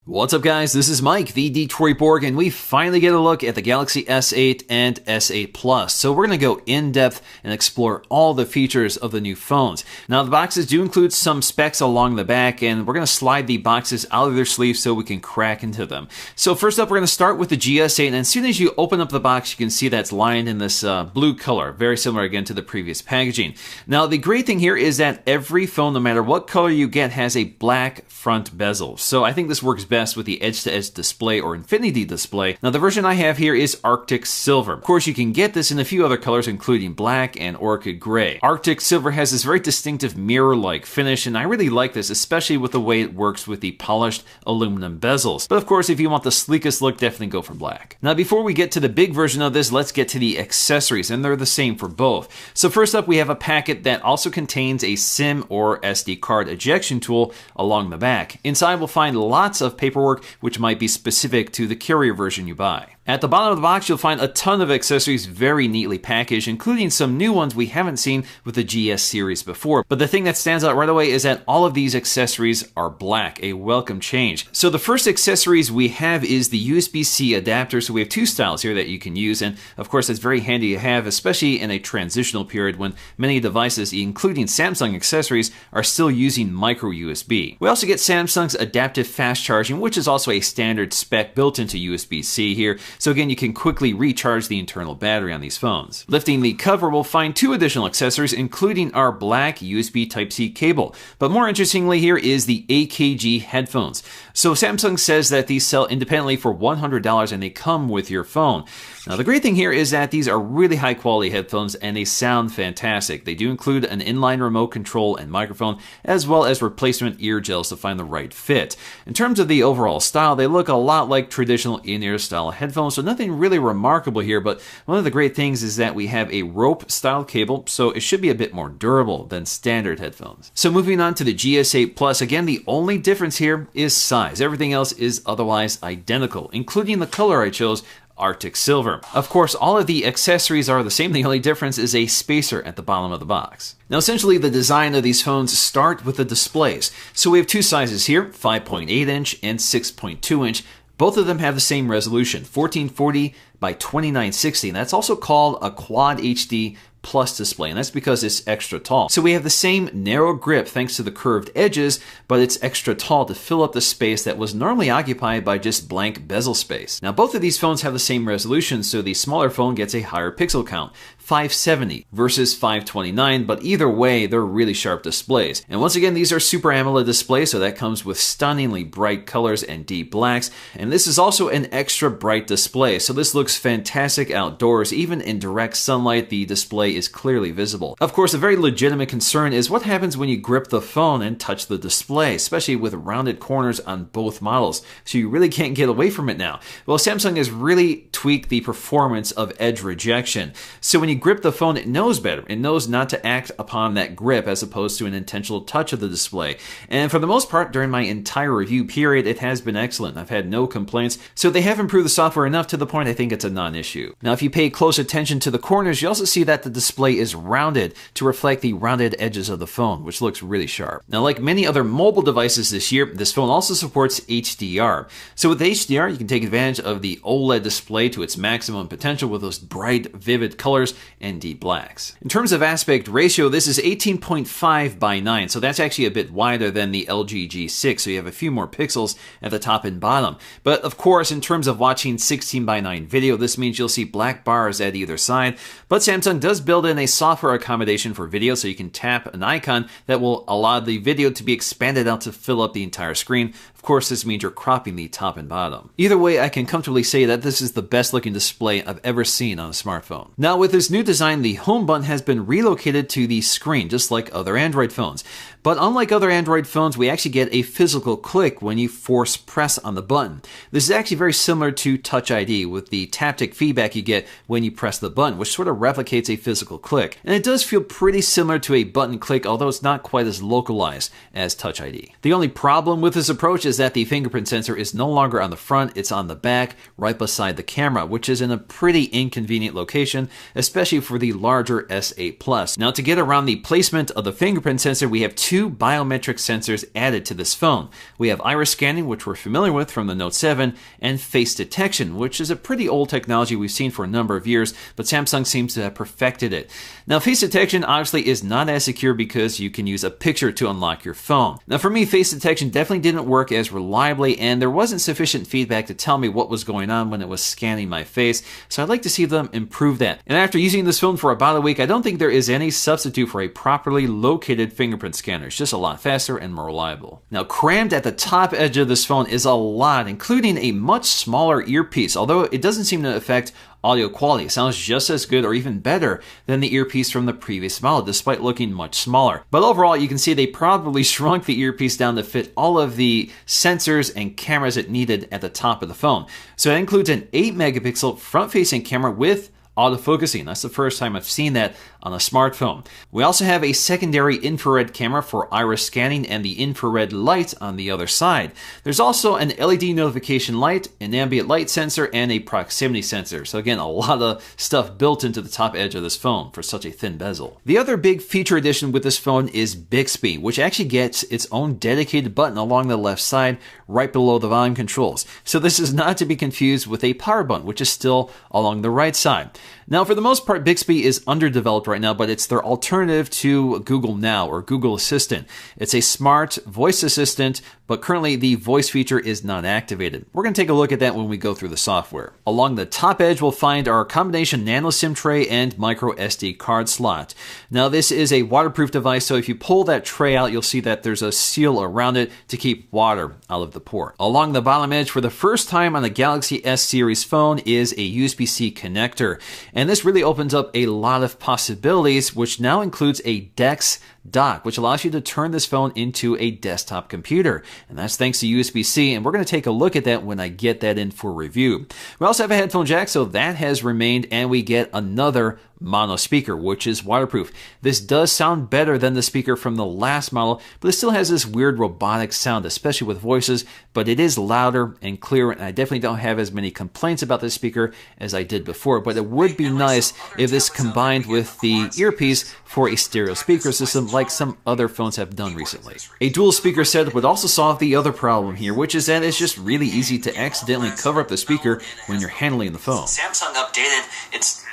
What's up guys, this is Mike, the Detroit Borg, and we finally get a look at the Galaxy S8 and S8 Plus. So we're going to go in depth and explore all the features of the new phones. Now the boxes do include some specs along the back, and we're going to slide the boxes out of their sleeves so we can crack into them. So first up, we're going to start with the GS8, and as soon as you open up the box, you can see that's lined in this blue color, very similar again to the previous packaging. Now the great thing here is that every phone, no matter what color you get, has a black front bezel. So I think this works best with the edge-to-edge display or infinity display. Now the version I have here is Arctic Silver. Of course you can get this in a few other colors including black and orchid gray. Arctic Silver has this very distinctive mirror-like finish, and I really like this, especially with the way it works with the polished aluminum bezels. But of course if you want the sleekest look, definitely go for black. Now before we get to the big version of this, let's get to the accessories, and they're the same for both. So first up, we have a packet that also contains a SIM or SD card ejection tool along the back. Inside we'll find lots of paperwork which might be specific to the carrier version you buy. At the bottom of the box, you'll find a ton of accessories very neatly packaged, including some new ones we haven't seen with the GS series before. But the thing that stands out right away is that all of these accessories are black, a welcome change. So the first accessories we have is the USB-C adapter. So we have two styles here that you can use, and of course it's very handy to have, especially in a transitional period when many devices, including Samsung accessories, are still using micro USB. We also get Samsung's adaptive fast charging, which is also a standard spec built into USB-C here. So again, you can quickly recharge the internal battery on these phones. Lifting the cover, we'll find two additional accessories, including our black USB Type-C cable. But more interestingly here is the AKG headphones. So Samsung says that these sell independently for $100 and they come with your phone. Now the great thing here is that these are really high quality headphones and they sound fantastic. They do include an inline remote control and microphone, as well as replacement ear gels to find the right fit. In terms of the overall style, they look a lot like traditional in-ear style headphones, so nothing really remarkable here, but one of the great things is that we have a rope style cable, so it should be a bit more durable than standard headphones. So moving on to the GS8 Plus, again, the only difference here is size. Everything else is otherwise identical, including the color I chose, Arctic Silver. Of course, all of the accessories are the same. The only difference is a spacer at the bottom of the box. Now, essentially, the design of these phones start with the displays. So we have two sizes here, 5.8 inch and 6.2 inch. Both of them have the same resolution, 1440 by 2960. And that's also called a Quad HD Plus display, and that's because it's extra tall. So we have the same narrow grip thanks to the curved edges, but it's extra tall to fill up the space that was normally occupied by just blank bezel space. Now both of these phones have the same resolution, so the smaller phone gets a higher pixel count, 570 versus 529, but either way, they're really sharp displays. And once again, these are Super AMOLED displays, so that comes with stunningly bright colors and deep blacks. And this is also an extra bright display, so this looks fantastic outdoors. Even in direct sunlight, the display is clearly visible. Of course, a very legitimate concern is what happens when you grip the phone and touch the display, especially with rounded corners on both models, so you really can't get away from it now. Well, Samsung has really tweaked the performance of edge rejection. So when you grip the phone, it knows better. It knows not to act upon that grip as opposed to an intentional touch of the display. And for the most part, during my entire review period, it has been excellent. I've had no complaints. So they have improved the software enough to the point I think it's a non-issue. Now, if you pay close attention to the corners, you also see that the display is rounded to reflect the rounded edges of the phone, which looks really sharp. Now, like many other mobile devices this year, this phone also supports HDR. So with HDR, you can take advantage of the OLED display to its maximum potential with those bright, vivid colors and deep blacks. In terms of aspect ratio, this is 18.5 by 9, so that's actually a bit wider than the LG G6, so you have a few more pixels at the top and bottom. But of course, in terms of watching 16 by 9 video, this means you'll see black bars at either side, but Samsung does build in a software accommodation for video, so you can tap an icon that will allow the video to be expanded out to fill up the entire screen. Of course, this means you're cropping the top and bottom. Either way, I can comfortably say that this is the best looking display I've ever seen on a smartphone. Now, with this new design, the home button has been relocated to the screen, just like other Android phones. But unlike other Android phones, we actually get a physical click when you force press on the button. This is actually very similar to Touch ID with the taptic feedback you get when you press the button, which sort of replicates a physical click. And it does feel pretty similar to a button click, although it's not quite as localized as Touch ID. The only problem with this approach is is that the fingerprint sensor is no longer on the front, it's on the back, right beside the camera, which is in a pretty inconvenient location, especially for the larger S8 Plus. Now, to get around the placement of the fingerprint sensor, we have two biometric sensors added to this phone. We have iris scanning, which we're familiar with from the Note 7, and face detection, which is a pretty old technology we've seen for a number of years, but Samsung seems to have perfected it. Now, face detection obviously is not as secure because you can use a picture to unlock your phone. Now, for me, face detection definitely didn't work as reliably, and there wasn't sufficient feedback to tell me what was going on when it was scanning my face, so I'd like to see them improve that. And after using this phone for about a week, I don't think there is any substitute for a properly located fingerprint scanner. It's just a lot faster and more reliable. Now, crammed at the top edge of this phone is a lot, including a much smaller earpiece, although it doesn't seem to affect audio quality. It sounds just as good or even better than the earpiece from the previous model, despite looking much smaller. But overall, you can see they probably shrunk the earpiece down to fit all of the sensors and cameras it needed at the top of the phone. So that includes an 8 megapixel front-facing camera with autofocusing. That's the first time I've seen that on a smartphone. We also have a secondary infrared camera for iris scanning and the infrared light on the other side. There's also an LED notification light, an ambient light sensor, and a proximity sensor. So again, a lot of stuff built into the top edge of this phone for such a thin bezel. The other big feature addition with this phone is Bixby, which actually gets its own dedicated button along the left side, right below the volume controls. So this is not to be confused with a power button, which is still along the right side. Now, for the most part, Bixby is underdeveloped right now, but it's their alternative to Google Now or Google Assistant. It's a smart voice assistant, but currently the voice feature is not activated. We're going to take a look at that when we go through the software. Along the top edge, we'll find our combination nano SIM tray and micro SD card slot. Now, this is a waterproof device, so if you pull that tray out, you'll see that there's a seal around it to keep water out of the port. Along the bottom edge, for the first time on the Galaxy S series phone, is a USB-C connector. And this really opens up a lot of possibilities, which now includes a DeX dock, which allows you to turn this phone into a desktop computer. And that's thanks to USB-C, and we're going to take a look at that when I get that in for review. We also have a headphone jack, so that has remained, and we get another mono speaker, which is waterproof. This does sound better than the speaker from the last model, but it still has this weird robotic sound, especially with voices, but it is louder and clearer, and I definitely don't have as many complaints about this speaker as I did before, but it would be nice if this combined with the earpiece for a stereo speaker system like some other phones have done recently. A dual speaker setup would also solve the other problem here, which is that it's just really easy to accidentally cover up the speaker when you're handling the phone. Samsung updated its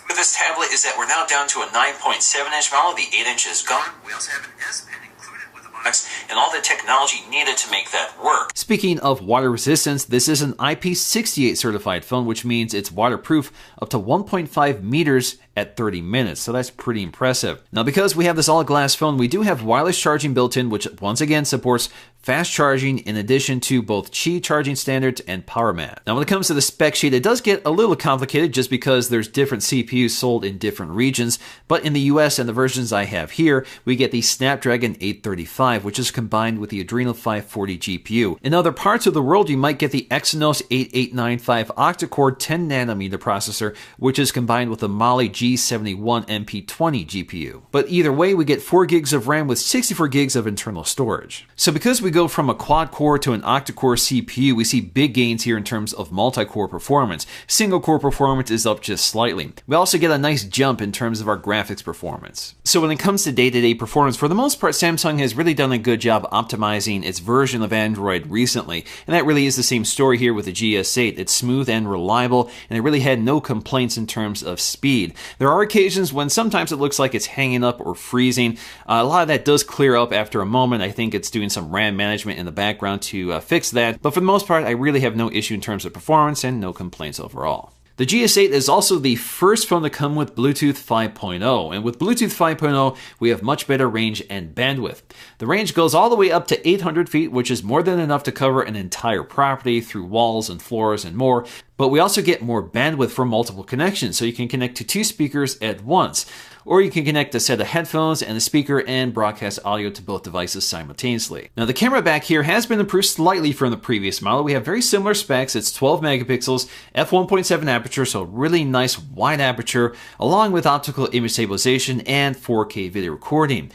with this tablet is that we're now down to a 9.7-inch model. The 8-inch is gone. We also have an S Pen included with the box and all the technology needed to make that work. Speaking of water resistance, this is an IP68 certified phone, which means it's waterproof up to 1.5 meters at 30 minutes, so that's pretty impressive. Now, because we have this all-glass phone, we do have wireless charging built in, which once again supports fast charging in addition to both Qi charging standards and PowerMat. Now, when it comes to the spec sheet, it does get a little complicated just because there's different CPUs sold in different regions, but in the US and the versions I have here, we get the Snapdragon 835, which is combined with the Adreno 540 GPU. In other parts of the world, you might get the Exynos 8895 octa-core 10nm processor, which is combined with the Mali G71 MP20 GPU. But either way, we get 4 gigs of RAM with 64 gigs of internal storage. So because we go from a quad-core to an octa-core CPU, we see big gains here in terms of multi-core performance. Single-core performance is up just slightly. We also get a nice jump in terms of our graphics performance. So when it comes to day-to-day performance, for the most part, Samsung has really done a good job optimizing its version of Android recently. And that really is the same story here with the GS8. It's smooth and reliable, and it really had no complaints in terms of speed. There are occasions when sometimes it looks like it's hanging up or freezing. A lot of that does clear up after a moment. I think it's doing some RAM management in the background to fix that. But for the most part, I really have no issue in terms of performance and no complaints overall. The GS8 is also the first phone to come with Bluetooth 5.0, and with Bluetooth 5.0, we have much better range and bandwidth. The range goes all the way up to 800 feet, which is more than enough to cover an entire property through walls and floors and more, But we also get more bandwidth for multiple connections, so you can connect to 2 speakers at once. Or you can connect a set of headphones and a speaker and broadcast audio to both devices simultaneously. Now the camera back here has been improved slightly from the previous model. We have very similar specs. It's 12 megapixels, f1.7 aperture, so really nice wide aperture, along with optical image stabilization and 4K video recording.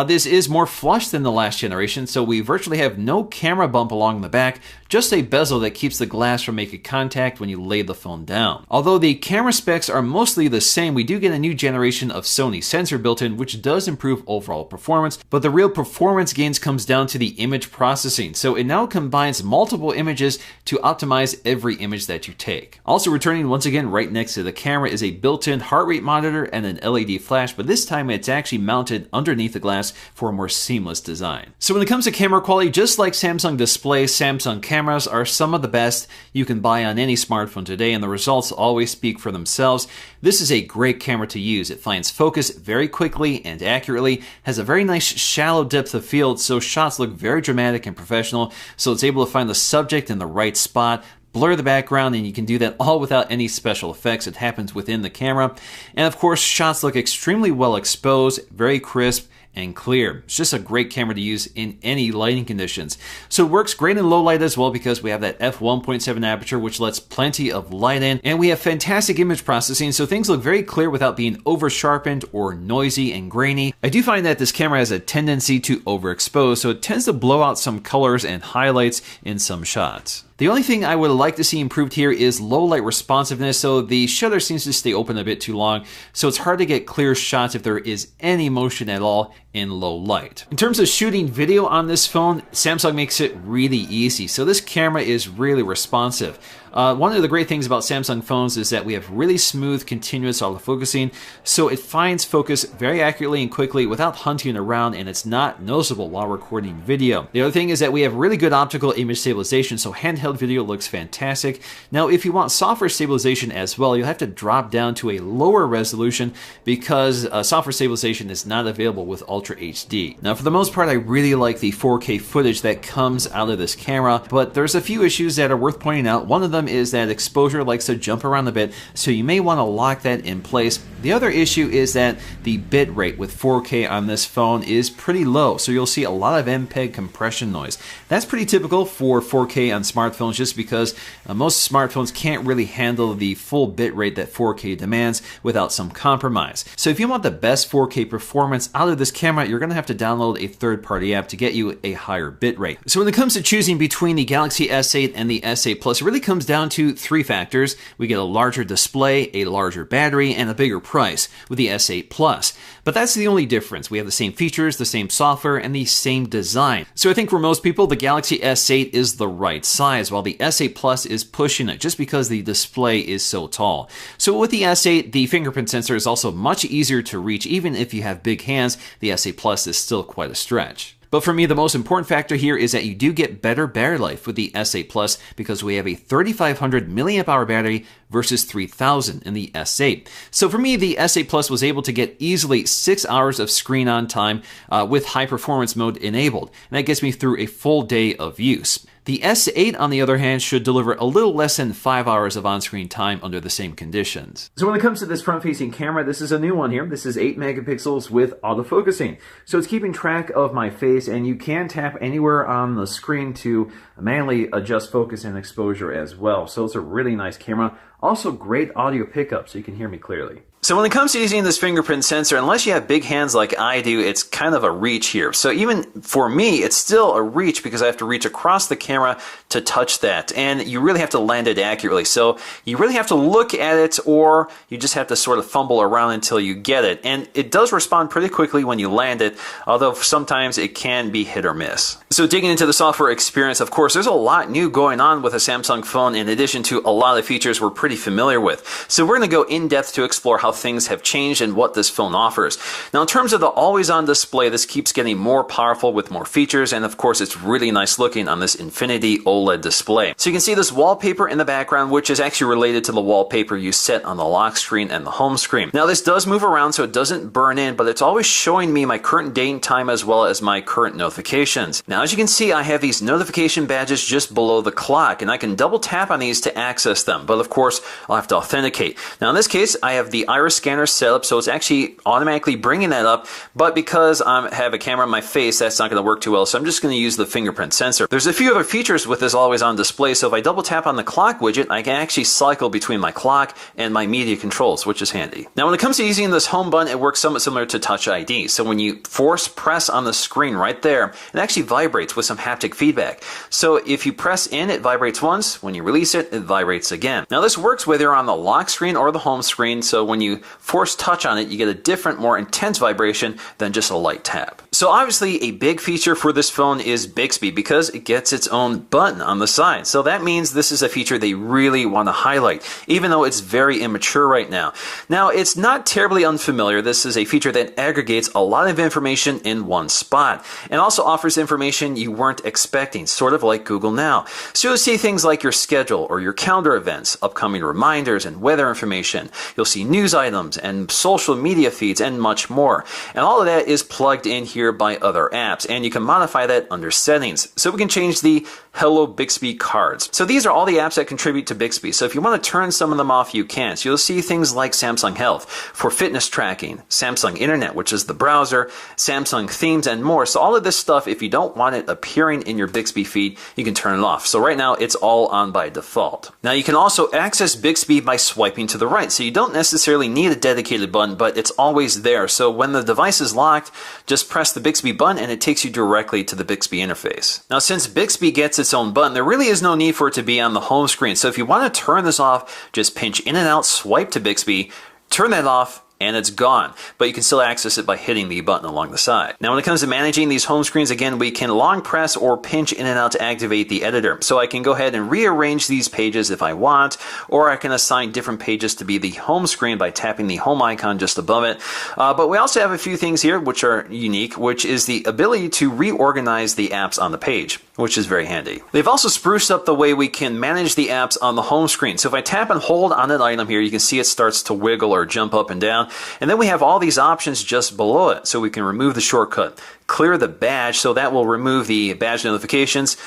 This is more flush than the last generation, so we virtually have no camera bump along the back, just a bezel that keeps the glass from making contact when you lay the phone down. Although the camera specs are mostly the same, we do get a new generation of Sony sensor built in, which does improve overall performance, but the real performance gains comes down to the image processing. So it now combines multiple images to optimize every image that you take. Also returning once again right next to the camera is a built-in heart rate monitor and an LED flash, but this time it's actually mounted underneath the glass for a more seamless design. So when it comes to camera quality, just like Samsung displays, Samsung cameras are some of the best you can buy on any smartphone today, and the results always speak for themselves. This is a great camera to use. It finds focus very quickly and accurately, has a very nice shallow depth of field, so shots look very dramatic and professional, so it's able to find the subject in the right spot, blur the background, and you can do that all without any special effects. It happens within the camera. And of course, shots look extremely well exposed, very crisp, and clear. It's just a great camera to use in any lighting conditions. So it works great in low light as well because we have that f1.7 aperture, which lets plenty of light in, and we have fantastic image processing, so things look very clear without being over sharpened or noisy and grainy. I do find that this camera has a tendency to overexpose, so it tends to blow out some colors and highlights in some shots. The only thing I would like to see improved here is low light responsiveness, so the shutter seems to stay open a bit too long, so it's hard to get clear shots if there is any motion at all in low light. In terms of shooting video on this phone, Samsung makes it really easy, so this camera is really responsive. One of the great things about Samsung phones is that we have really smooth, continuous autofocusing, so it finds focus very accurately and quickly without hunting around, and it's not noticeable while recording video. The other thing is that we have really good optical image stabilization, so handheld video looks fantastic. Now, if you want software stabilization as well, you'll have to drop down to a lower resolution because software stabilization is not available with Ultra HD. Now, for the most part, I really like the 4K footage that comes out of this camera, but there's a few issues that are worth pointing out. One of them is that exposure likes to jump around a bit, so you may want to lock that in place. The other issue is that the bit rate with 4K on this phone is pretty low, so you'll see a lot of MPEG compression noise. That's pretty typical for 4K on smartphones just because most smartphones can't really handle the full bit rate that 4K demands without some compromise. So if you want the best 4K performance out of this camera, you're going to have to download a third-party app to get you a higher bit rate. So when it comes to choosing between the Galaxy S8 and the S8 Plus, it really comes down to 3 factors. We get a larger display, a larger battery, and a bigger price with the S8 Plus. But that's the only difference. We have the same features, the same software, and the same design. So I think for most people, the Galaxy S8 is the right size, while the S8 Plus is pushing it just because the display is so tall. So with the S8, the fingerprint sensor is also much easier to reach. Even if you have big hands, the S8 Plus is still quite a stretch. But for me, the most important factor here is that you do get better battery life with the S8 Plus because we have a 3500 milliamp hour battery versus 3000 in the S8. So for me, the S8 Plus was able to get easily 6 hours of screen on time with high performance mode enabled. And that gets me through a full day of use. The S8, on the other hand, should deliver a little less than 5 hours of on-screen time under the same conditions. So when it comes to this front-facing camera, this is a new one here. This is 8 megapixels with autofocusing. So it's keeping track of my face, and you can tap anywhere on the screen to manually adjust focus and exposure as well. So it's a really nice camera. Also great audio pickup, so you can hear me clearly. So when it comes to using this fingerprint sensor, unless you have big hands like I do, it's kind of a reach here. So even for me, it's still a reach because I have to reach across the camera to touch that. And you really have to land it accurately. So you really have to look at it, or you just have to sort of fumble around until you get it. And it does respond pretty quickly when you land it, although sometimes it can be hit or miss. So digging into the software experience, of course, there's a lot new going on with a Samsung phone in addition to a lot of features we're pretty familiar with. So we're going to go in depth to explore how how things have changed and what this phone offers. Now, in terms of the always-on display, this keeps getting more powerful with more features, and of course, it's really nice looking on this Infinity OLED display. So you can see this wallpaper in the background, which is actually related to the wallpaper you set on the lock screen and the home screen. Now, this does move around so it doesn't burn in, but it's always showing me my current date and time as well as my current notifications. Now, as you can see, I have these notification badges just below the clock, and I can double tap on these to access them, but of course, I'll have to authenticate. Now, in this case, I have the iris scanner set up, so it's actually automatically bringing that up, but because I have a camera on my face, that's not going to work too well, so I'm just going to use the fingerprint sensor. There's a few other features with this always-on display, so if I double tap on the clock widget, I can actually cycle between my clock and my media controls, which is handy. Now, when it comes to using this home button, it works somewhat similar to Touch ID. So when you force press on the screen right there, it actually vibrates with some haptic feedback. So if you press in, it vibrates once. When you release it, it vibrates again. Now, this works whether you're on the lock screen or the home screen, so when you force touch on it, you get a different, more intense vibration than just a light tap. So obviously, a big feature for this phone is Bixby because it gets its own button on the side. So that means this is a feature they really want to highlight, even though it's very immature right now. Now, it's not terribly unfamiliar. This is a feature that aggregates a lot of information in one spot and also offers information you weren't expecting, sort of like Google Now. So you'll see things like your schedule or your calendar events, upcoming reminders and weather information. You'll see news items and social media feeds and much more. And all of that is plugged in here by other apps, and you can modify that under settings. So we can change the Hello Bixby cards. So these are all the apps that contribute to Bixby. So if you want to turn some of them off, you can. So you'll see things like Samsung Health for fitness tracking, Samsung Internet, which is the browser, Samsung Themes, and more. So all of this stuff, if you don't want it appearing in your Bixby feed, you can turn it off. So right now, it's all on by default. Now, you can also access Bixby by swiping to the right. So you don't necessarily need a dedicated button, but it's always there. So when the device is locked, just press the Bixby button and it takes you directly to the Bixby interface. Now, since Bixby gets its own button, there really is no need for it to be on the home screen. So if you want to turn this off, just pinch in and out, swipe to Bixby, turn that off, and it's gone. But you can still access it by hitting the button along the side. Now, when it comes to managing these home screens, again, we can long press or pinch in and out to activate the editor. So I can go ahead and rearrange these pages if I want, or I can assign different pages to be the home screen by tapping the home icon just above it. But we also have a few things here which are unique, which is the ability to reorganize the apps on the page, which is very handy. They've also spruced up the way we can manage the apps on the home screen. So if I tap and hold on an item here, you can see it starts to wiggle or jump up and down. And then we have all these options just below it. So we can remove the shortcut, clear the badge, so that will remove the badge notifications,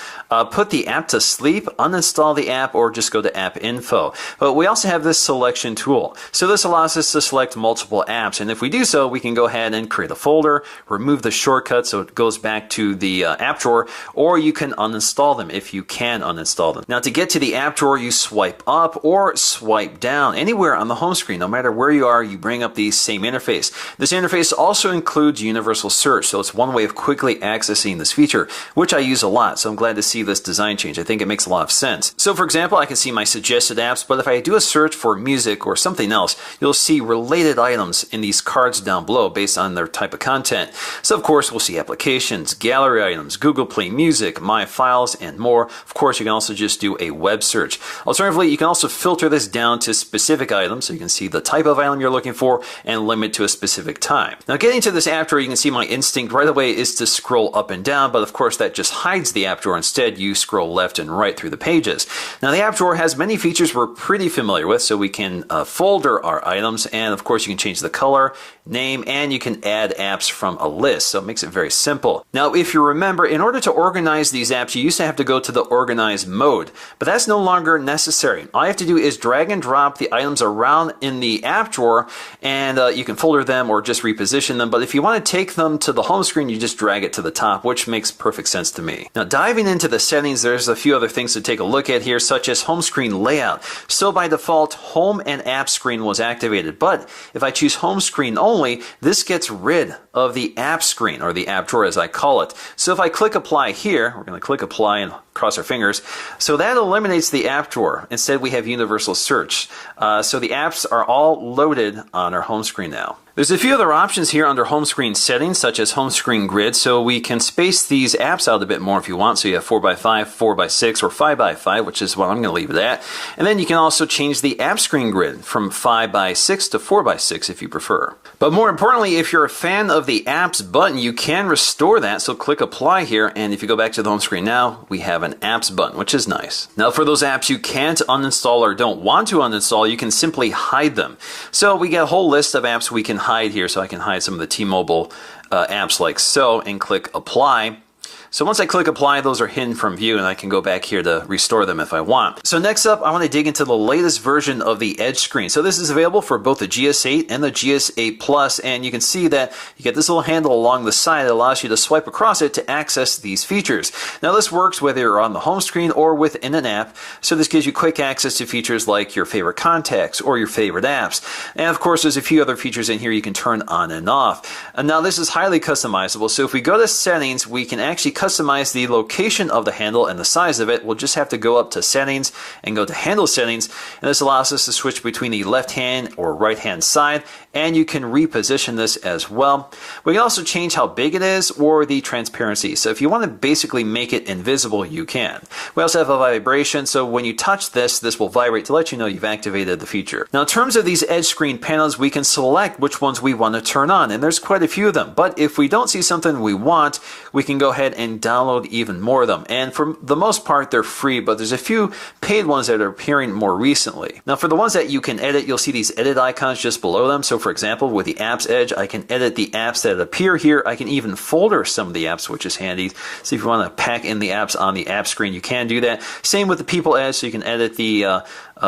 put the app to sleep, uninstall the app, or just go to app info. But we also have this selection tool. So this allows us to select multiple apps. And if we do so, we can go ahead and create a folder, remove the shortcut so it goes back to the app drawer, or you can uninstall them if you can uninstall them. Now, to get to the app drawer, you swipe up or swipe down. Anywhere on the home screen, no matter where you are, you bring up the same interface. This interface also includes universal search, so it's one way of quickly accessing this feature, which I use a lot, so I'm glad to see this design change. I think it makes a lot of sense. So for example, I can see my suggested apps, but if I do a search for music or something else, you'll see related items in these cards down below based on their type of content. So of course, we'll see applications, gallery items, Google Play Music, My Files, and more. Of course, you can also just do a web search. Alternatively, you can also filter this down to specific items, so you can see the type of item you're looking for and limit to a specific time. Now, getting to this app drawer, you can see my instinct right away is to scroll up and down, but of course that just hides the app drawer. Instead, you scroll left and right through the pages. Now, the app drawer has many features we're pretty familiar with, so we can folder our items, and of course you can change the color, name, and you can add apps from a list, so it makes it very simple. Now, if you remember, in order to organize these apps, you used to have to go to the organize mode, but that's no longer necessary. All you have to do is drag and drop the items around in the app drawer, and you can folder them or just reposition them, but if you want to take them to the home screen, you just drag it to the top, which makes perfect sense to me. Now, diving into the settings, there's a few other things to take a look at here, such as home screen layout. So by default, home and app screen was activated, but if I choose home screen only, this gets rid of the app screen, or the app drawer as I call it. So if I click apply here, we're going to click apply and cross our fingers. So that eliminates the app drawer. Instead, we have universal search. So the apps are all loaded on our home screen now. There's a few other options here under home screen settings, such as home screen grid, so we can space these apps out a bit more if you want. So you have 4x5, 4x6, or 5x5, which is what I'm going to leave it at. And then you can also change the app screen grid from 5x6 to 4x6 if you prefer. But more importantly, if you're a fan of the apps button, you can restore that. So click apply here, and if you go back to the home screen now, we have an apps button, which is nice. Now for those apps you can't uninstall or don't want to uninstall, you can simply hide them. So we get a whole list of apps we can hide here, so I can hide some of the T-Mobile apps like so, and click apply. So once I click apply, those are hidden from view, and I can go back here to restore them if I want. So next up, I want to dig into the latest version of the Edge screen. So this is available for both the GS8 and the GS8 Plus, and you can see that you get this little handle along the side that allows you to swipe across it to access these features. Now this works whether you're on the home screen or within an app, so this gives you quick access to features like your favorite contacts or your favorite apps. And of course, there's a few other features in here you can turn on and off. And now this is highly customizable, so if we go to settings, we can actually customize the location of the handle and the size of it. We'll just have to go up to settings and go to handle settings, and this allows us to switch between the left hand or right hand side, and you can reposition this as well. We can also change how big it is or the transparency. So if you want to basically make it invisible, you can. We also have a vibration, so when you touch this, this will vibrate to let you know you've activated the feature. Now in terms of these Edge screen panels, we can select which ones we want to turn on, and there's quite a few of them. But if we don't see something we want, we can go ahead and download even more of them. And for the most part, they're free, but there's a few paid ones that are appearing more recently. Now for the ones that you can edit, you'll see these edit icons just below them. So for example, with the Apps Edge, I can edit the apps that appear here. I can even folder some of the apps, which is handy. So if you want to pack in the apps on the app screen, you can do that. Same with the People Edge, so you can edit the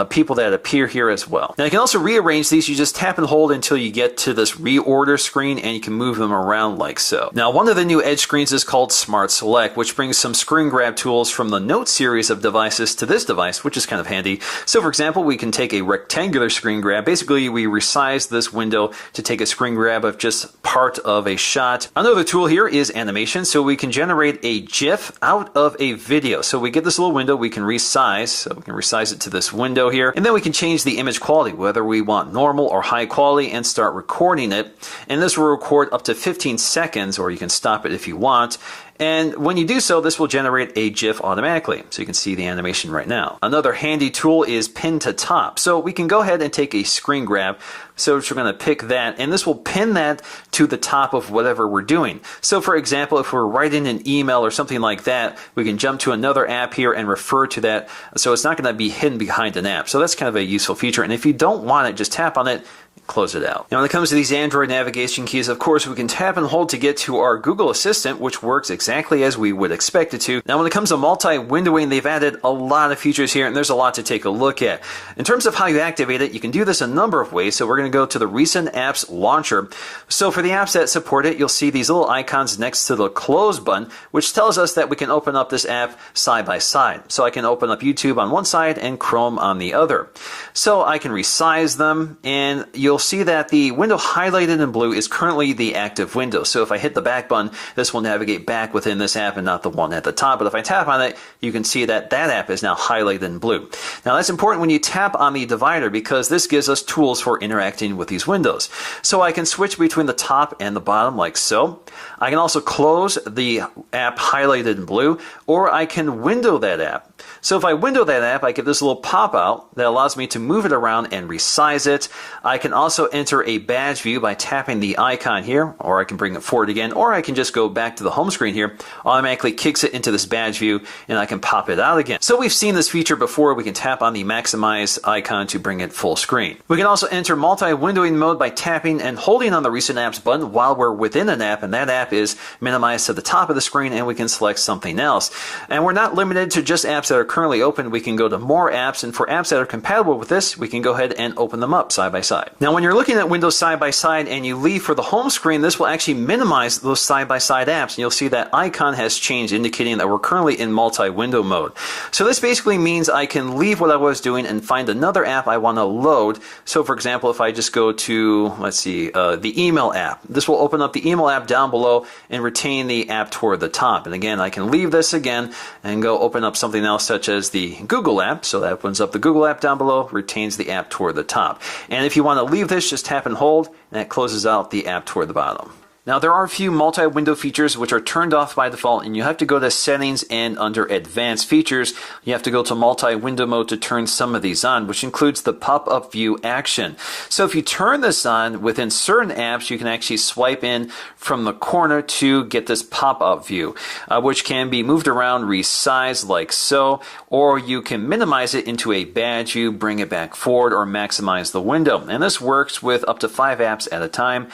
people that appear here as well. Now you can also rearrange these. You just tap and hold until you get to this reorder screen, and you can move them around like so. Now one of the new Edge screens is called Smart Select, which brings some screen grab tools from the Note series of devices to this device, which is kind of handy. So for example, we can take a rectangular screen grab. Basically, we resize this window to take a screen grab of just part of a shot. Another tool here is animation, so we can generate a GIF out of a video. So we get this little window, we can resize, so we can resize it to this window here, and then we can change the image quality, whether we want normal or high quality, and start recording it. And this will record up to 15 seconds, or you can stop it if you want. And when you do so, this will generate a GIF automatically. So you can see the animation right now. Another handy tool is pin to top. So we can go ahead and take a screen grab. So we're going to pick that, and this will pin that to the top of whatever we're doing. So for example, if we're writing an email or something like that, we can jump to another app here and refer to that. So it's not going to be hidden behind an app. So that's kind of a useful feature. And if you don't want it, just tap on it, close it out. Now when it comes to these Android navigation keys, of course, we can tap and hold to get to our Google Assistant, which works exactly as we would expect it to. Now when it comes to multi-windowing, they've added a lot of features here, and there's a lot to take a look at. In terms of how you activate it, you can do this a number of ways. So we're going to go to the Recent Apps Launcher. So for the apps that support it, you'll see these little icons next to the close button, which tells us that we can open up this app side by side. So I can open up YouTube on one side and Chrome on the other. So I can resize them, and you'll see that the window highlighted in blue is currently the active window. So if I hit the back button, this will navigate back within this app and not the one at the top. But if I tap on it, you can see that that app is now highlighted in blue. Now that's important when you tap on the divider, because this gives us tools for interacting with these windows. So I can switch between the top and the bottom like so. I can also close the app highlighted in blue, or I can window that app. So if I window that app, I get this little pop-out that allows me to move it around and resize it. I can also enter a badge view by tapping the icon here, or I can bring it forward again, or I can just go back to the home screen here, automatically kicks it into this badge view, and I can pop it out again. So we've seen this feature before. We can tap on the maximize icon to bring it full screen. We can also enter multi-windowing mode by tapping and holding on the Recent Apps button while we're within an app, and that app is minimized to the top of the screen, and we can select something else. And we're not limited to just apps that are currently open. We can go to more apps, and for apps that are compatible with this, we can go ahead and open them up side by side. Now when you're looking at Windows side by side and you leave for the home screen, this will actually minimize those side by side apps, and you'll see that icon has changed, indicating that we're currently in multi-window mode. So this basically means I can leave what I was doing and find another app I want to load. So for example, if I just go to, let's see, the email app, this will open up the email app down below and retain the app toward the top. And again, I can leave this again and go open up something else, such such as the Google app. So that opens up the Google app down below, retains the app toward the top. And if you want to leave this, just tap and hold, and that closes out the app toward the bottom. Now, there are a few multi-window features which are turned off by default, and you have to go to Settings, and under Advanced Features, you have to go to Multi-Window Mode to turn some of these on, which includes the pop-up view action. So if you turn this on, within certain apps, you can actually swipe in from the corner to get this pop-up view, which can be moved around, resized like so, or you can minimize it into a badge view, bring it back forward, or maximize the window. And this works with up to 5 apps at a time.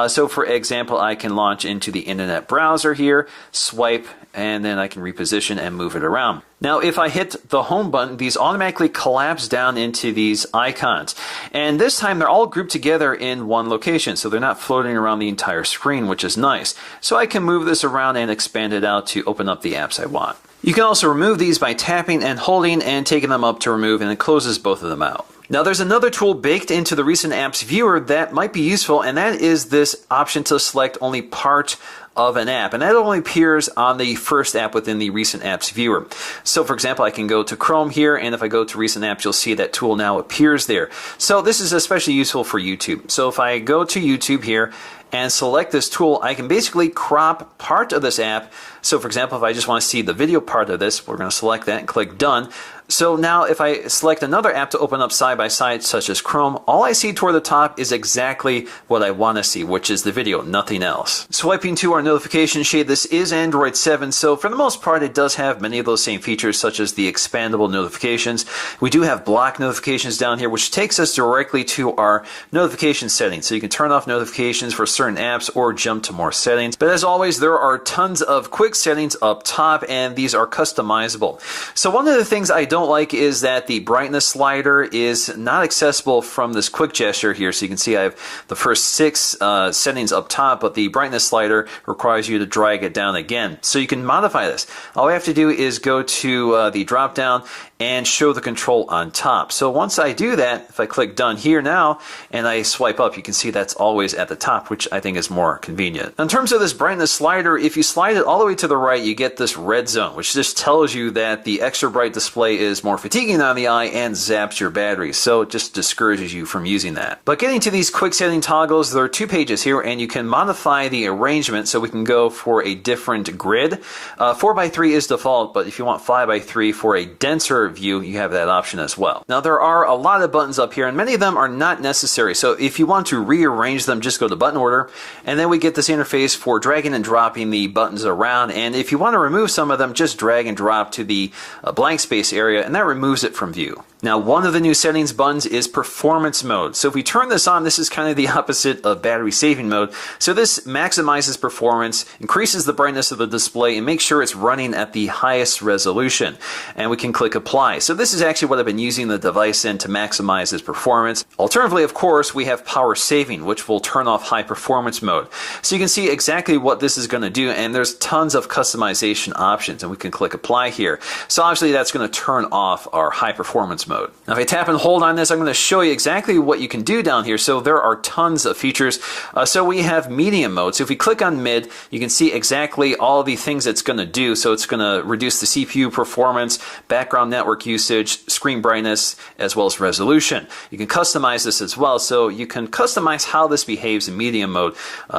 So for example, I can launch into the internet browser here, swipe, and then I can reposition and move it around. Now, if I hit the home button, these automatically collapse down into these icons. And this time, they're all grouped together in one location, so they're not floating around the entire screen, which is nice. So I can move this around and expand it out to open up the apps I want. You can also remove these by tapping and holding and taking them up to remove, and it closes both of them out. Now, there's another tool baked into the Recent Apps viewer that might be useful, and that is this option to select only part of an app, and that only appears on the first app within the Recent Apps viewer. So for example, I can go to Chrome here, and if I go to Recent Apps, you'll see that tool now appears there. So this is especially useful for YouTube. So if I go to YouTube here and select this tool, I can basically crop part of this app. So for example, if I just want to see the video part of this, we're going to select that and click Done. So now if I select another app to open up side by side, such as Chrome, all I see toward the top is exactly what I want to see, which is the video, nothing else. Swiping to our notification shade, this is Android 7, so for the most part it does have many of those same features, such as the expandable notifications. We do have block notifications down here, which takes us directly to our notification settings. So you can turn off notifications for certain apps or jump to more settings. But as always, there are tons of quick settings up top, and these are customizable. So one of the things I don't like is that the brightness slider is not accessible from this quick gesture here. So you can see I have the first 6 settings up top, but the brightness slider requires you to drag it down again. So you can modify this. All I have to do is go to the drop down and show the control on top. So once I do that, if I click Done here now and I swipe up, you can see that's always at the top, which I think is more convenient. In terms of this brightness slider, if you slide it all the way to the right, you get this red zone, which just tells you that the extra bright display is more fatiguing on the eye and zaps your battery. So it just discourages you from using that. But getting to these quick setting toggles, there are 2 pages here, and you can modify the arrangement. So we can go for a different grid. 4:3 is default, but if you want 5:3 for a denser view, you have that option as well. Now, there are a lot of buttons up here, and many of them are not necessary. So if you want to rearrange them, just go to button order, and then we get this interface for dragging and dropping the buttons around. And if you want to remove some of them, just drag and drop to the blank space area, and that removes it from view. Now, one of the new settings buttons is performance mode. So if we turn this on, this is kind of the opposite of battery saving mode. So this maximizes performance, increases the brightness of the display, and makes sure it's running at the highest resolution. And we can click apply. So this is actually what I've been using the device in to maximize its performance. Alternatively, of course, we have power saving, which will turn off high performance mode. So you can see exactly what this is going to do, and there's tons of customization options, and we can click apply here. So obviously that's going to turn off our high performance mode. Now if I tap and hold on this, I'm going to show you exactly what you can do down here. So there are tons of features. So we have medium mode. So if we click on mid, you can see exactly all the things it's going to do. So it's going to reduce the CPU performance, background network usage, screen brightness, as well as resolution. You can customize this as well. So you can customize how this behaves in medium mode.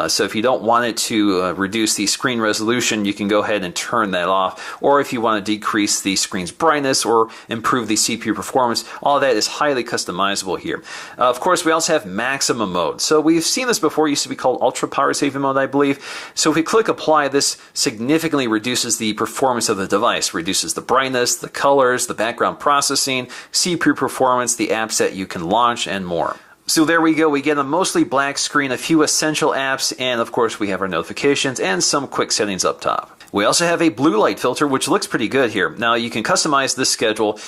So if you don't want it to reduce the screen resolution, you can go ahead and turn that off. Or if you want to decrease the screen's brightness or improve the CPU performance, all of that is highly customizable here. Of course, we also have maximum mode. So we've seen this before. It used to be called ultra power saving mode, I believe. So if we click apply, this significantly reduces the performance of the device, reduces the brightness, the colors, the background processing, CPU performance, the apps that you can launch, and more. So there we go. We get a mostly black screen, a few essential apps, and of course we have our notifications and some quick settings up top. We also have a blue light filter, which looks pretty good here. Now you can customize this schedule,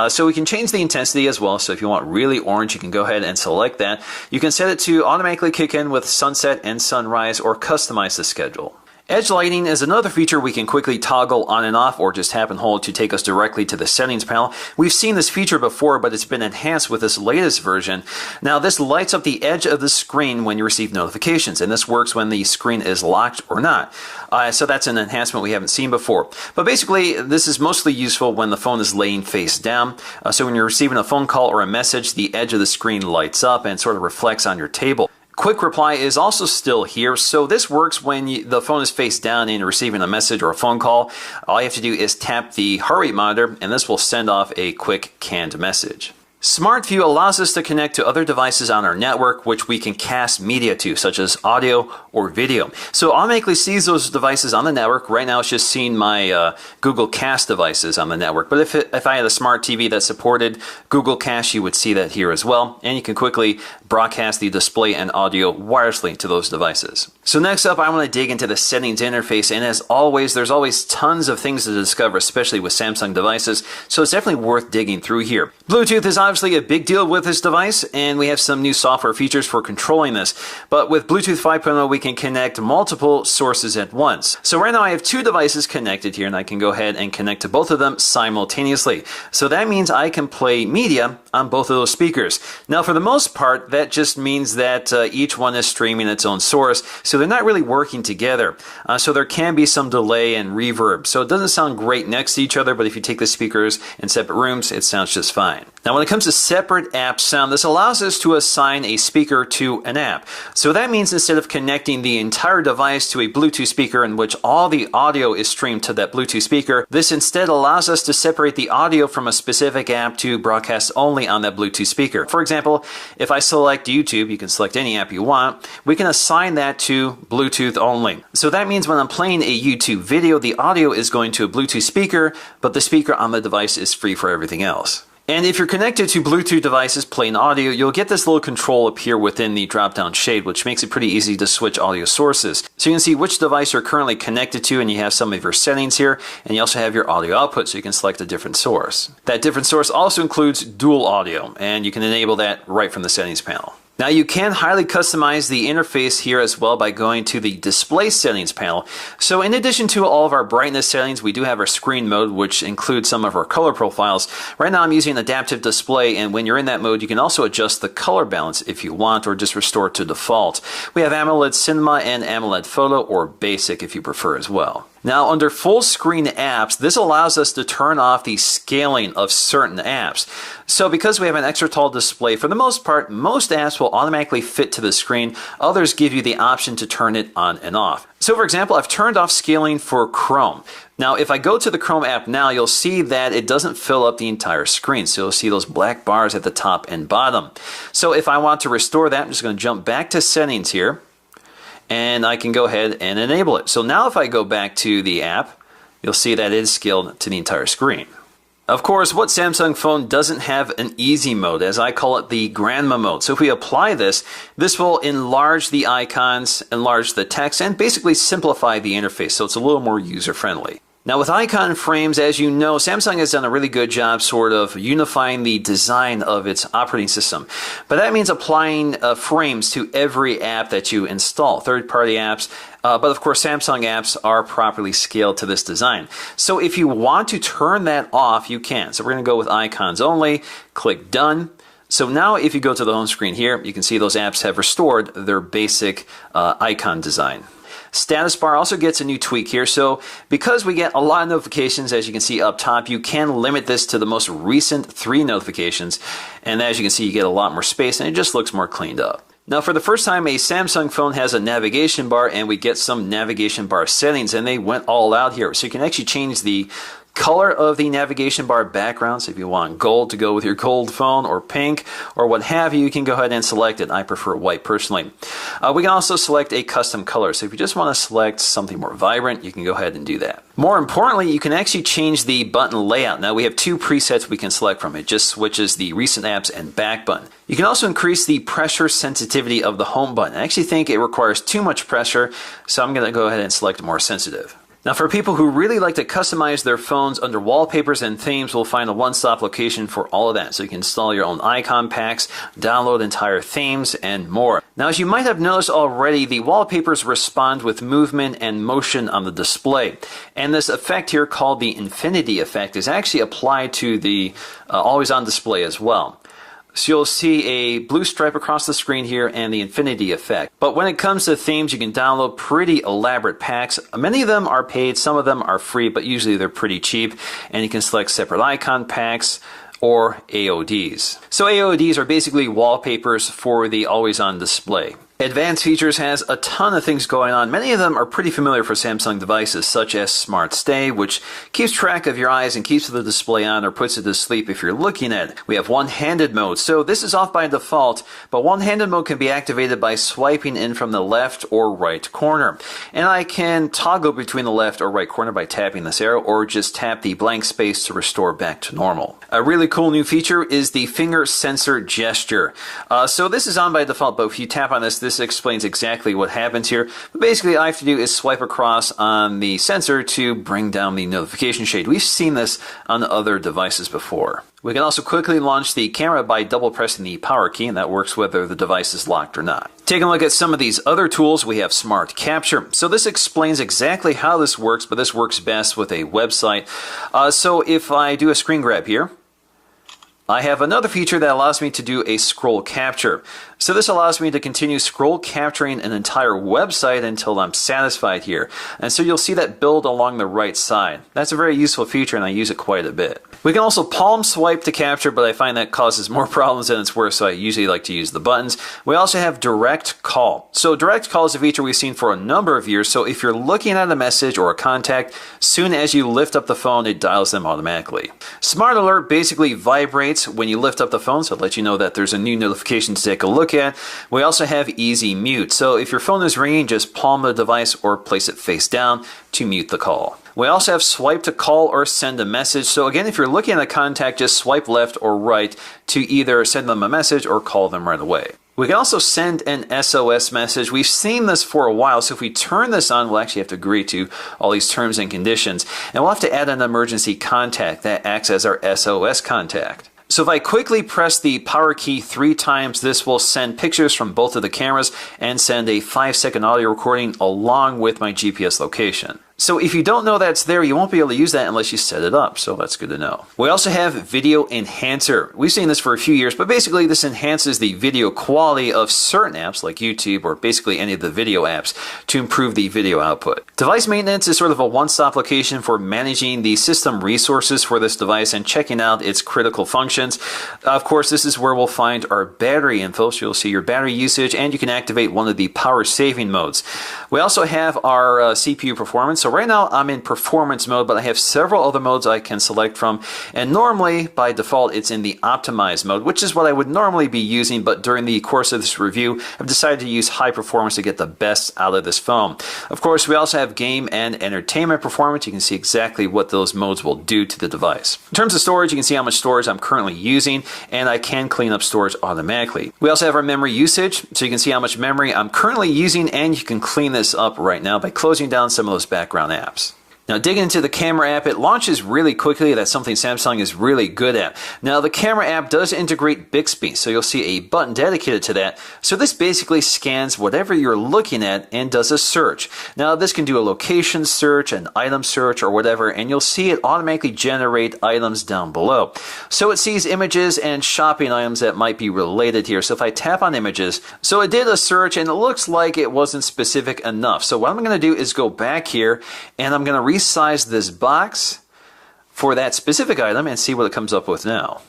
so we can change the intensity as well. So if you want really orange, you can go ahead and select that. You can set it to automatically kick in with sunset and sunrise, or customize the schedule. Edge lighting is another feature we can quickly toggle on and off or just tap and hold to take us directly to the settings panel. We've seen this feature before, but it's been enhanced with this latest version. Now this lights up the edge of the screen when you receive notifications, and this works when the screen is locked or not. So that's an enhancement we haven't seen before. But basically, this is mostly useful when the phone is laying face down. So when you're receiving a phone call or a message, the edge of the screen lights up and sort of reflects on your table. Quick reply is also still here, so this works when the phone is face down and you're receiving a message or a phone call. All you have to do is tap the heart rate monitor, and this will send off a quick canned message. Smart View allows us to connect to other devices on our network, which we can cast media to, such as audio or video. So it automatically sees those devices on the network. Right now it's just seeing my Google Cast devices on the network. But if I had a smart TV that supported Google Cast, you would see that here as well. And you can quickly broadcast the display and audio wirelessly to those devices. So next up, I want to dig into the settings interface. And as always, there's always tons of things to discover, especially with Samsung devices. So it's definitely worth digging through here. Bluetooth is obviously a big deal with this device, and we have some new software features for controlling this. But with Bluetooth 5.0, we can connect multiple sources at once. So right now I have two devices connected here, and I can go ahead and connect to both of them simultaneously. So that means I can play media on both of those speakers. Now for the most part, that just means that each one is streaming its own source, so they're not really working together. So there can be some delay and reverb. So it doesn't sound great next to each other, but if you take the speakers in separate rooms, it sounds just fine. Now when it comes to separate app sound, this allows us to assign a speaker to an app. So that means instead of connecting the entire device to a Bluetooth speaker in which all the audio is streamed to that Bluetooth speaker, this instead allows us to separate the audio from a specific app to broadcast only on that Bluetooth speaker. For example, if I select YouTube, you can select any app you want, we can assign that to Bluetooth only. So that means when I'm playing a YouTube video, the audio is going to a Bluetooth speaker, but the speaker on the device is free for everything else. And if you're connected to Bluetooth devices playing audio, you'll get this little control appear within the drop-down shade, which makes it pretty easy to switch audio sources. So you can see which device you're currently connected to, and you have some of your settings here, and you also have your audio output, so you can select a different source. That different source also includes dual audio, and you can enable that right from the settings panel. Now you can highly customize the interface here as well by going to the display settings panel. So in addition to all of our brightness settings, we do have our screen mode, which includes some of our color profiles. Right now I'm using adaptive display, and when you're in that mode, you can also adjust the color balance if you want, or just restore it to default. We have AMOLED Cinema and AMOLED Photo, or Basic if you prefer as well. Now under full screen apps, this allows us to turn off the scaling of certain apps. So because we have an extra tall display, for the most part, most apps will automatically fit to the screen. Others give you the option to turn it on and off. So for example, I've turned off scaling for Chrome. Now if I go to the Chrome app now, you'll see that it doesn't fill up the entire screen. So you'll see those black bars at the top and bottom. So if I want to restore that, I'm just going to jump back to settings here, and I can go ahead and enable it. So now if I go back to the app, you'll see that it is scaled to the entire screen. Of course, what Samsung phone doesn't have an easy mode, as I call it the grandma mode. So if we apply this, this will enlarge the icons, enlarge the text, and basically simplify the interface, so it's a little more user-friendly. Now with icon frames, as you know, Samsung has done a really good job sort of unifying the design of its operating system. But that means applying frames to every app that you install, third-party apps. But of course, Samsung apps are properly scaled to this design. So if you want to turn that off, you can. So we're going to go with icons only, click done. So now if you go to the home screen here, you can see those apps have restored their basic icon design. Status bar also gets a new tweak here. So because we get a lot of notifications, as you can see up top, you can limit this to the most recent 3 notifications. And as you can see, you get a lot more space, and it just looks more cleaned up. Now for the first time, a Samsung phone has a navigation bar, and we get some navigation bar settings, and they went all out here. So you can actually change the color of the navigation bar background. So if you want gold to go with your gold phone, or pink, or what have you, you can go ahead and select it. I prefer white personally. We can also select a custom color. So if you just want to select something more vibrant, you can go ahead and do that. More importantly, you can actually change the button layout. Now we have 2 presets we can select from. It just switches the recent apps and back button. You can also increase the pressure sensitivity of the home button. I actually think it requires too much pressure, so I'm going to go ahead and select more sensitive. Now for people who really like to customize their phones under wallpapers and themes, we'll find a one-stop location for all of that. So you can install your own icon packs, download entire themes, and more. Now as you might have noticed already, the wallpapers respond with movement and motion on the display. And this effect here called the infinity effect is actually applied to the always-on display as well. So you'll see a blue stripe across the screen here and the infinity effect. But when it comes to themes, you can download pretty elaborate packs. Many of them are paid, some of them are free, but usually they're pretty cheap. And you can select separate icon packs or AODs. So AODs are basically wallpapers for the always-on display. Advanced Features has a ton of things going on. Many of them are pretty familiar for Samsung devices, such as Smart Stay, which keeps track of your eyes and keeps the display on or puts it to sleep if you're looking at it. We have one-handed mode. So this is off by default, but one-handed mode can be activated by swiping in from the left or right corner. And I can toggle between the left or right corner by tapping this arrow or just tap the blank space to restore back to normal. A really cool new feature is the finger sensor gesture. So this is on by default, but if you tap on this explains exactly what happens here. But basically, all I have to do is swipe across on the sensor to bring down the notification shade. We've seen this on other devices before. We can also quickly launch the camera by double pressing the power key, and that works whether the device is locked or not. Taking a look at some of these other tools, we have Smart Capture. So this explains exactly how this works, but this works best with a website. So if I do a screen grab here, I have another feature that allows me to do a scroll capture. So this allows me to continue scroll capturing an entire website until I'm satisfied here. And so you'll see that build along the right side. That's a very useful feature and I use it quite a bit. We can also palm swipe to capture, but I find that causes more problems than it's worth, so I usually like to use the buttons. We also have direct call. So direct call is a feature we've seen for a number of years. So if you're looking at a message or a contact, soon as you lift up the phone, it dials them automatically. Smart Alert basically vibrates when you lift up the phone, so it lets you know that there's a new notification to take a look at. We also have Easy Mute. So if your phone is ringing, just palm the device or place it face down to mute the call. We also have swipe to call or send a message. So again, if you're looking at a contact, just swipe left or right to either send them a message or call them right away. We can also send an SOS message. We've seen this for a while, so if we turn this on, we'll actually have to agree to all these terms and conditions. And we'll have to add an emergency contact that acts as our SOS contact. So if I quickly press the power key 3 times, this will send pictures from both of the cameras and send a 5-second audio recording along with my GPS location. So if you don't know that's there, you won't be able to use that unless you set it up, so that's good to know. We also have Video Enhancer. We've seen this for a few years, but basically this enhances the video quality of certain apps like YouTube or basically any of the video apps to improve the video output. Device maintenance is sort of a one-stop location for managing the system resources for this device and checking out its critical functions. Of course, this is where we'll find our battery info, so you'll see your battery usage and you can activate one of the power saving modes. We also have our CPU performance. So right now I'm in performance mode, but I have several other modes I can select from. And normally, by default, it's in the optimized mode, which is what I would normally be using. But during the course of this review, I've decided to use high performance to get the best out of this phone. Of course, we also have game and entertainment performance. You can see exactly what those modes will do to the device. In terms of storage, you can see how much storage I'm currently using, and I can clean up storage automatically. We also have our memory usage, so you can see how much memory I'm currently using, and you can clean this up right now by closing down some of those background apps. Now digging into the camera app, it launches really quickly. That's something Samsung is really good at. Now the camera app does integrate Bixby, so you'll see a button dedicated to that. So this basically scans whatever you're looking at and does a search. Now this can do a location search, an item search, or whatever, and you'll see it automatically generate items down below. So it sees images and shopping items that might be related here. So if I tap on images, so it did a search and it looks like it wasn't specific enough. So what I'm going to do is go back here and I'm going to resize this box for that specific item and see what it comes up with now.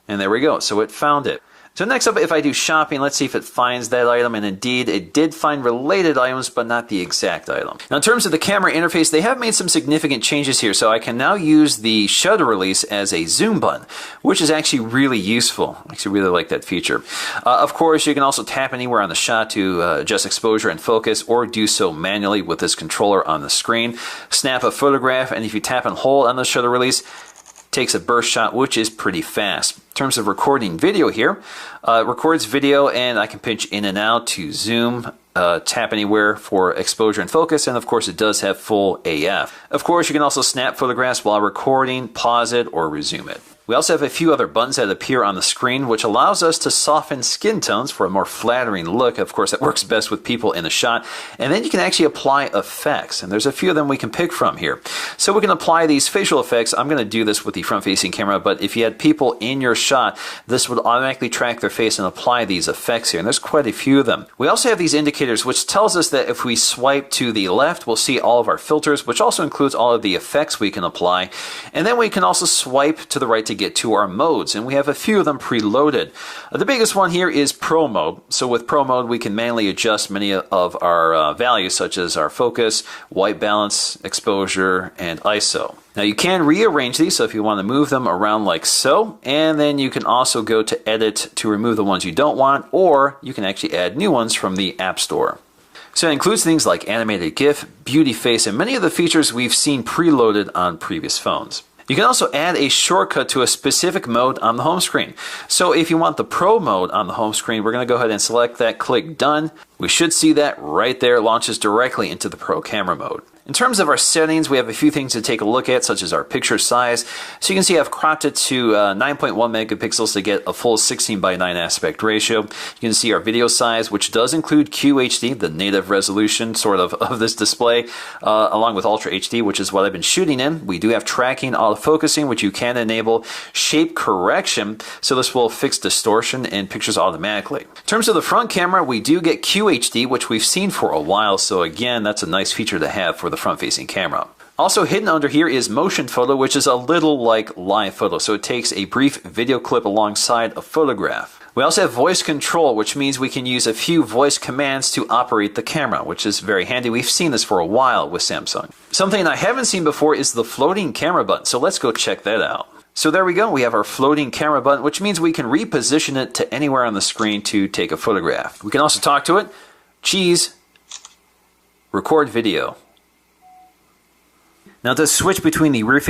And there we go. So it found it. So next up, if I do shopping, let's see if it finds that item, and indeed it did find related items, but not the exact item. Now in terms of the camera interface, they have made some significant changes here, so I can now use the shutter release as a zoom button, which is actually really useful. I actually really like that feature. Of course, you can also tap anywhere on the shot to adjust exposure and focus, or do so manually with this controller on the screen. Snap a photograph, and if you tap and hold on the shutter release, takes a burst shot, which is pretty fast. In terms of recording video here, records video and I can pinch in and out to zoom tap anywhere for exposure and focus, and of course it does have full AF. Of course, you can also snap photographs while recording, pause it, or resume it. We also have a few other buttons that appear on the screen, which allows us to soften skin tones for a more flattering look. Of course, that works best with people in a shot. And then you can actually apply effects, and there's a few of them we can pick from here. So we can apply these facial effects. I'm going to do this with the front-facing camera, but if you had people in your shot, this would automatically track their face and apply these effects here, and there's quite a few of them. We also have these indicators, which tells us that if we swipe to the left, we'll see all of our filters, which also includes all of the effects we can apply. And then we can also swipe to the right to get to our modes, and we have a few of them preloaded. The biggest one here is Pro Mode. So with Pro Mode, we can manually adjust many of our values, such as our focus, white balance, exposure, and ISO. Now you can rearrange these, so if you want to move them around like so, and then you can also go to Edit to remove the ones you don't want, or you can actually add new ones from the App Store. So it includes things like animated GIF, beauty face, and many of the features we've seen preloaded on previous phones. You can also add a shortcut to a specific mode on the home screen. So if you want the Pro mode on the home screen, we're going to go ahead and select that, click Done. We should see that right there. It launches directly into the Pro camera mode. In terms of our settings, we have a few things to take a look at, such as our picture size. So you can see I've cropped it to 9.1 megapixels to get a full 16:9 aspect ratio. You can see our video size, which does include QHD, the native resolution sort of this display, along with Ultra HD, which is what I've been shooting in. We do have tracking, autofocusing, which you can enable, shape correction, so this will fix distortion in pictures automatically. In terms of the front camera, we do get QHD, which we've seen for a while, so again, that's a nice feature to have for the front-facing camera. Also hidden under here is motion photo, which is a little like live photo, so it takes a brief video clip alongside a photograph. We also have voice control, which means we can use a few voice commands to operate the camera, which is very handy. We've seen this for a while with Samsung. Something I haven't seen before is the floating camera button, so let's go check that out. So there we go, we have our floating camera button, which means we can reposition it to anywhere on the screen to take a photograph. We can also talk to it. Cheese, record video. Now to switch between the rear facing